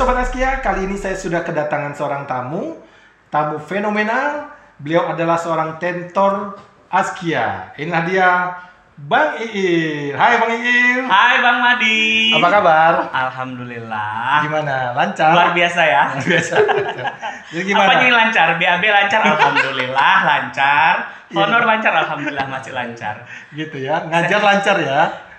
Sobat Askia, kali ini saya sudah kedatangan seorang tamu fenomenal. Beliau adalah seorang tentor Askia. Inilah dia, Bang Iir. Hai Bang Iir. Hai Bang Madi. Apa kabar? Alhamdulillah. Gimana? Lancar? Luar biasa ya. Luar biasa. Jadi gimana? Apanya yang lancar? BAB lancar, alhamdulillah lancar. Honor lancar, alhamdulillah masih lancar. Gitu ya. Ngajar lancar ya?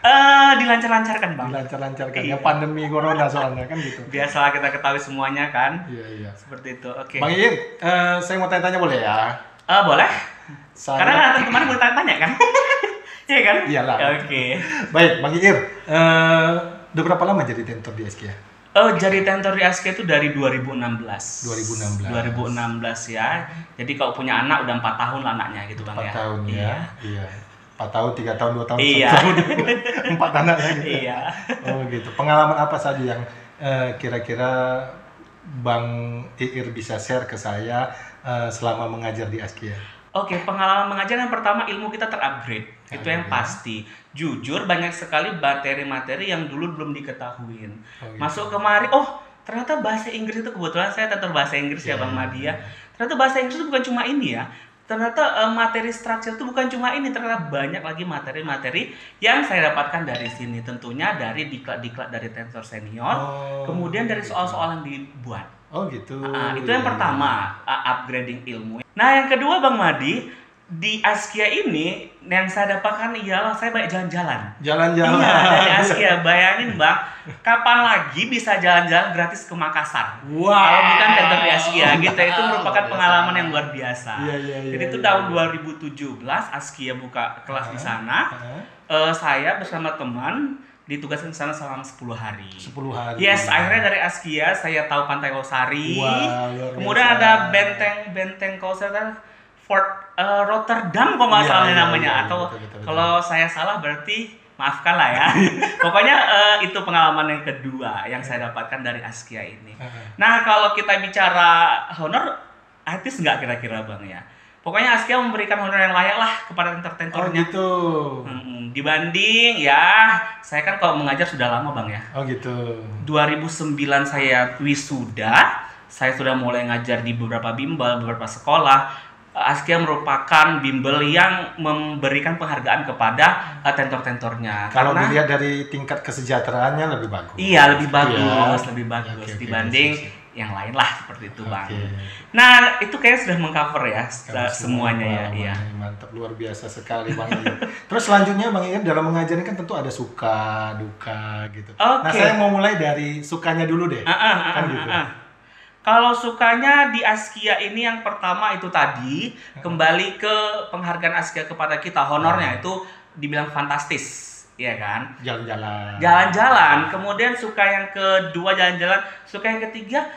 Dilancar-lancarkan Bang. Dilancar-lancarkan. Iya. Ya pandemi corona soalnya kan gitu. Biasalah kita ketahui semuanya kan. Iya. Seperti itu. Oke. Bang Iir, saya mau tanya-tanya boleh ya? Boleh. Saya... Karena kan kemarin mau tanya kan. Iya kan? Iyalah. Oke. Baik, Bang Iir. Udah berapa lama jadi tentor di Askia? Jadi tentor di Askia itu dari 2016. 2016 ya. Jadi kalau punya anak udah 4 tahun lah anaknya gitu Bang 4 ya. tahun ya. Iya. 4 tahun, 3 tahun, 2 tahun, Iya. 1 tahun, 4 anaknya gitu. Iya. Oh gitu. Pengalaman apa saja yang kira-kira Bang Iir bisa share ke saya selama mengajar di Askia? Oke, pengalaman mengajar yang pertama ilmu kita terupgrade. Itu yang pasti. Jujur banyak sekali materi-materi yang dulu belum diketahuin. Oh, gitu. Masuk kemari, ternyata bahasa Inggris itu kebetulan saya tentor bahasa Inggris ya Bang Madia. Ternyata bahasa Inggris itu bukan cuma ini ya. Ternyata materi struktur itu bukan cuma ini, ternyata banyak lagi materi-materi yang saya dapatkan dari sini. Tentunya dari diklat-diklat dari tentor senior, kemudian dari soal-soal yang dibuat. Oh gitu. Itu yang pertama, upgrading ilmu. Nah yang kedua Bang Madi, di Askia ini yang saya dapatkan ialah saya banyak jalan-jalan. Jalan-jalan. Iya, dari Askia. Bayangin Bang, kapan lagi bisa jalan-jalan gratis ke Makassar? Wow. Kalau bukan tentor di Askia, gitu. Itu merupakan pengalaman yang luar biasa. Iya. Jadi itu tahun 2017 Askia buka kelas di sana. Saya bersama teman ditugaskan ke sana selama 10 hari. 10 hari. Yes, akhirnya dari Askia saya tahu Pantai Losari. Wow, kemudian ada benteng kalau saya tahu Fort Rotterdam kalau nggak salah namanya. Atau betul. kalau saya salah berarti maafkan lah ya. Pokoknya itu pengalaman yang kedua yang saya dapatkan dari Askia ini. Nah kalau kita bicara honor, artis nggak kira-kira Bang ya? Pokoknya Askia memberikan honor yang layak lah kepada tentor-tentornya. Oh gitu. Dibanding ya, saya kan kalau mengajar sudah lama Bang ya. Oh gitu. 2009 saya wisuda, saya sudah mulai ngajar di beberapa bimbel, beberapa sekolah. Askia merupakan bimbel yang memberikan penghargaan kepada tentor-tentornya. Kalau karena dilihat dari tingkat kesejahteraannya lebih bagus. Iya, lebih bagus, Ya. lebih bagus Oke, dibanding siap. yang lain lah seperti itu Bang. Oke. Nah, itu kayaknya sudah mengcover ya Kalau semuanya ya. Iya. Mantap, luar biasa sekali Bang Iir. Terus selanjutnya Bang Iir dalam mengajar ini kan tentu ada suka, duka gitu. Nah Oke. saya mau mulai dari sukanya dulu deh. Kan gitu. Kalau sukanya di Askia ini yang pertama itu tadi kembali ke penghargaan Askia kepada kita, honornya itu dibilang fantastis, ya kan? Jalan-jalan. Jalan-jalan. Kemudian suka yang kedua jalan-jalan, suka yang ketiga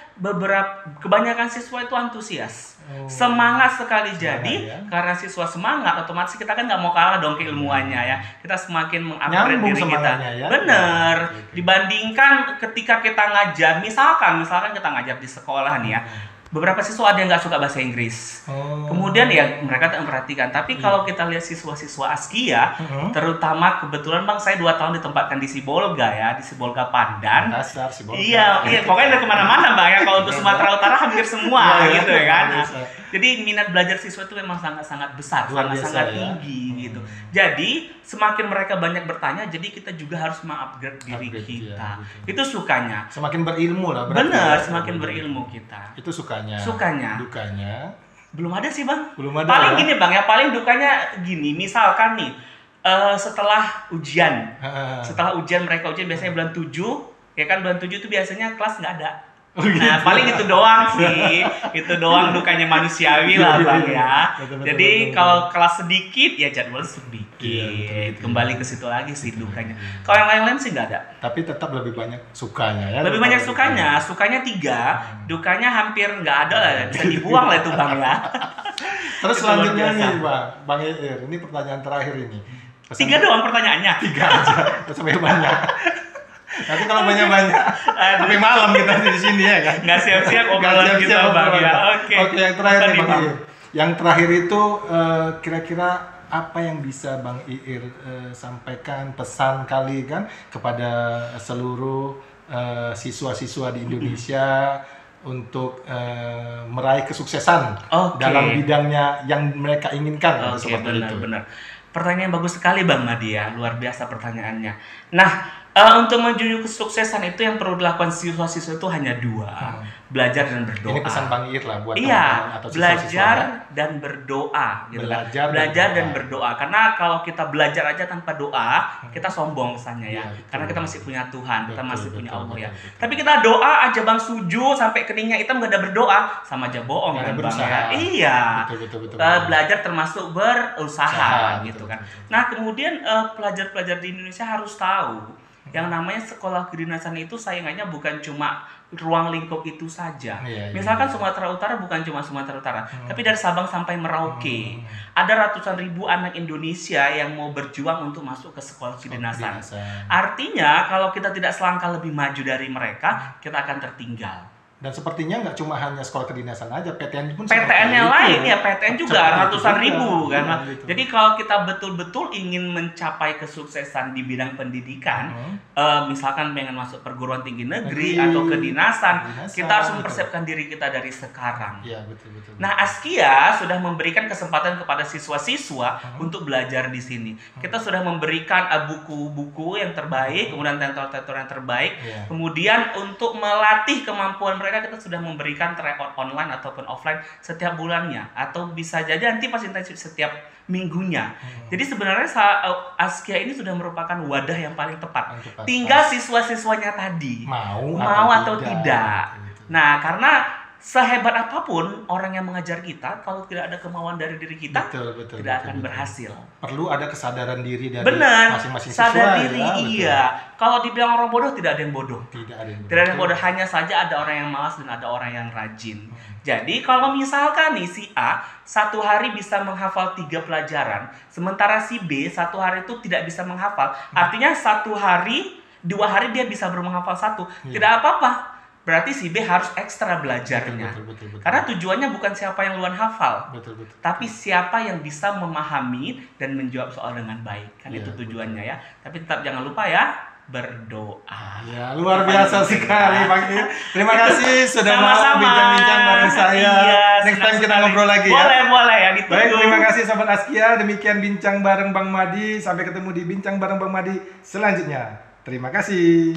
kebanyakan siswa itu antusias. Semangat sekali. Jadi ya. karena siswa semangat, otomatis kita kan nggak mau kalah dong keilmuannya ya. Kita semakin mengupgrade Nyambung diri kita. semangatnya ya. Bener. Oke. Dibandingkan ketika kita ngajar, misalkan kita ngajar di sekolah nih ya. Beberapa siswa ada yang nggak suka bahasa Inggris. Kemudian ya mereka tak memperhatikan. Tapi kalau kita lihat siswa-siswa Askia, terutama kebetulan Bang saya 2 tahun ditempatkan di Sibolga ya, di Sibolga Pandan. Dasar si Bolga. Iya, pokoknya udah kemana-mana Bang ya. Kalau untuk Sumatera Utara hampir semua Iya, gitu ya kan. Nah, biasa. jadi minat belajar siswa itu memang sangat-sangat besar, Luar biasa, sangat-sangat ya. tinggi gitu. Jadi semakin mereka banyak bertanya, jadi kita juga harus mengupgrade diri Upgrade, kita. iya, betul. Itu sukanya. Semakin berilmu lah berarti. Benar, ya. semakin berilmu kita. Itu sukanya. Dukanya. Belum ada sih Bang. Belum ada. Paling ya? gini Bang ya, paling dukanya gini. Misalkan nih, setelah ujian. Setelah ujian mereka ujian biasanya bulan 7. Ya kan bulan 7 itu biasanya kelas nggak ada. Nah, paling itu doang sih. Itu doang dukanya manusiawi lah Bang ya. Jadi kalau kelas sedikit ya jadwal sedikit. Iya, betul. Kembali ke situ lagi sih dukanya. Kalau yang lain-lain sih nggak ada. Tapi tetap lebih banyak sukanya ya. Lebih banyak sukanya. Sukanya 3, dukanya hampir nggak ada lah. Bisa dibuang lah itu Bang ya. Terus Itu luar selanjutnya biasa. nih Bang Iir, ini pertanyaan terakhir ini. 3 doang pertanyaannya. 3 aja, sampai banyak. Nanti kalau banyak-banyak, tapi malam kita di sini ya kan. Nggak siap-siap Nggak obrolan kita siap-siap Bang obrolan. ya. Oke. Oke, yang terakhir Apa nih Bang Bang? Iir. Yang terakhir itu kira-kira apa yang bisa Bang Iir sampaikan pesan kali kan kepada seluruh siswa-siswa di Indonesia untuk meraih kesuksesan dalam bidangnya yang mereka inginkan. Seperti itu. Benar. Pertanyaan bagus sekali Bang Madi ya, luar biasa pertanyaannya. Nah, untuk menuju kesuksesan itu yang perlu dilakukan siswa-siswa itu hanya 2, belajar dan berdoa. Ini pesan Bang Iir lah buat teman-teman atau siswa-siswa. Belajar dan berdoa. Gitu belajar dan berdoa. Karena kalau kita belajar aja tanpa doa, kita sombong kesannya ya. Karena kita masih punya Tuhan, kita masih punya Allah ya. Tapi kita doa aja Bang sujud sampai keningnya hitam gak ada berdoa, sama aja bohong kan Bang ya. Iya. Betul. Belajar termasuk berusaha gitu kan. Nah, kemudian pelajar-pelajar di Indonesia harus tahu yang namanya sekolah kedinasan itu saingannya bukan cuma ruang lingkup itu saja. Misalkan Sumatera Utara bukan cuma Sumatera Utara, tapi dari Sabang sampai Merauke. Ada ratusan ribu anak Indonesia yang mau berjuang untuk masuk ke sekolah kedinasan. Artinya kalau kita tidak selangkah lebih maju dari mereka, kita akan tertinggal. Dan sepertinya nggak cuma hanya sekolah kedinasan aja, PTN pun PTN yang lain ya, PTN juga ratusan ribu kan. Jadi kalau kita betul-betul ingin mencapai kesuksesan di bidang pendidikan, misalkan pengen masuk perguruan tinggi negeri atau kedinasan, kita harus mempersiapkan diri kita dari sekarang. Iya, betul. Nah, Askia sudah memberikan kesempatan kepada siswa-siswa untuk belajar di sini. Kita sudah memberikan buku-buku yang terbaik, kemudian tentor-tentor yang terbaik, kemudian untuk melatih kemampuan mereka kita sudah memberikan tryout online ataupun offline setiap bulannya atau bisa jadi nanti pas intensif setiap minggunya. Jadi sebenarnya Askia ini sudah merupakan wadah yang paling tepat. Tinggal siswa-siswanya tadi mau atau tidak. Nah, karena sehebat apapun orang yang mengajar kita, kalau tidak ada kemauan dari diri kita, tidak akan berhasil. Perlu ada kesadaran diri dari masing-masing siswa. Sadar diri, iya. Kalau dibilang orang bodoh, tidak ada yang bodoh. Tidak ada yang bodoh. Hanya saja ada orang yang malas dan ada orang yang rajin. Jadi kalau misalkan nih si A satu hari bisa menghafal 3 pelajaran, sementara si B satu hari itu tidak bisa menghafal. Artinya 1 hari, 2 hari dia bisa baru menghafal 1. Tidak apa-apa. Berarti si B harus ekstra belajarnya. Betul. Karena tujuannya bukan siapa yang duluan hafal. Tapi siapa yang bisa memahami dan menjawab soal dengan baik. Kan itu tujuannya ya. Tapi tetap jangan lupa ya, berdoa. Ya, luar biasa sekali Bang Iir. Terima kasih sudah mau bincang-bincang bareng saya. Next time kita ngobrol lagi ya. Boleh ya, ditunggu. Baik, terima kasih Sobat Askia. Demikian bincang bareng Bang Madi. Sampai ketemu di bincang bareng Bang Madi selanjutnya. Terima kasih.